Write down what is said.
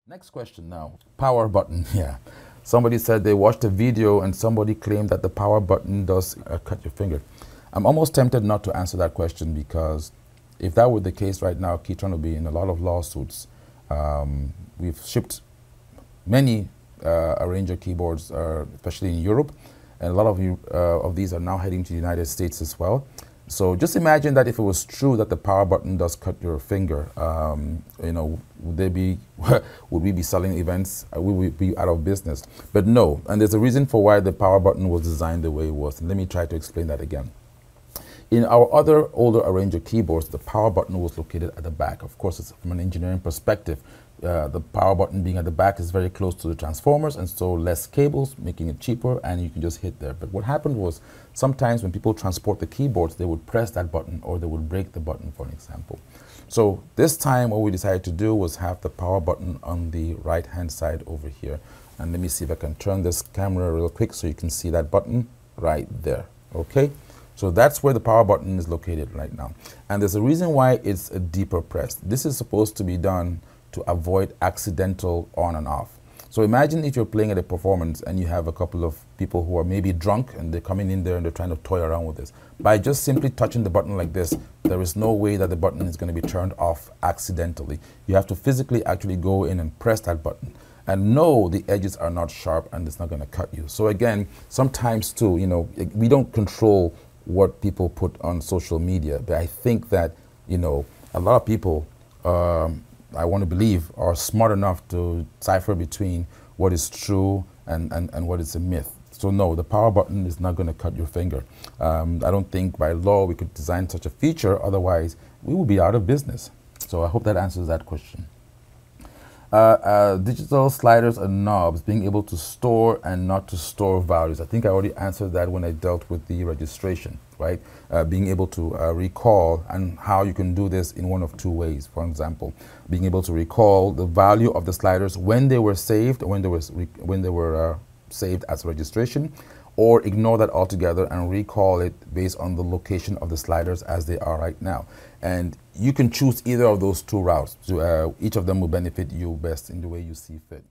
Next question now. Power button. Yeah. Somebody said they watched a video and somebody claimed that the power button does cut your finger. I'm almost tempted not to answer that question because if that were the case right now, KETRON would be in a lot of lawsuits. We've shipped many arranger keyboards, especially in Europe, and a lot of these are now heading to the United States as well. So just imagine that if it was true that the power button does cut your finger, would we be selling events? Would we be out of business? But no, and there's a reason for why the power button was designed the way it was. And let me try to explain that again. In our other older arranger keyboards, the power button was located at the back. Of course, it's from an engineering perspective. The power button being at the back is very close to the transformers, and so less cables, making it cheaper, and you can just hit there. But what happened was sometimes when people transport the keyboards, they would press that button or they would break the button, for an example. So this time what we decided to do was have the power button on the right-hand side over here. And let me see if I can turn this camera real quick so you can see that button right there, okay? So that's where the power button is located right now. And there's a reason why it's a deeper press. This is supposed to be done to avoid accidental on and off. So imagine if you're playing at a performance and you have a couple of people who are maybe drunk and they're coming in there and they're trying to toy around with this. By just simply touching the button like this, there is no way that the button is going to be turned off accidentally. You have to physically actually go in and press that button. And no, the edges are not sharp and it's not going to cut you. So again, sometimes too, we don't control what people put on social media, but I think that, a lot of people, I want to believe, are smart enough to decipher between what is true and what is a myth. So no, the power button is not going to cut your finger. I don't think by law we could design such a feature, otherwise we would be out of business. So I hope that answers that question. Digital sliders and knobs, being able to store and not to store values. I think I already answered that when I dealt with the registration, right? Being able to recall, and how you can do this in one of two ways. For example, being able to recall the value of the sliders when they were saved, when they were saved as registration, or ignore that altogether and recall it based on the location of the sliders as they are right now. And you can choose either of those two routes. Each of them will benefit you best in the way you see fit.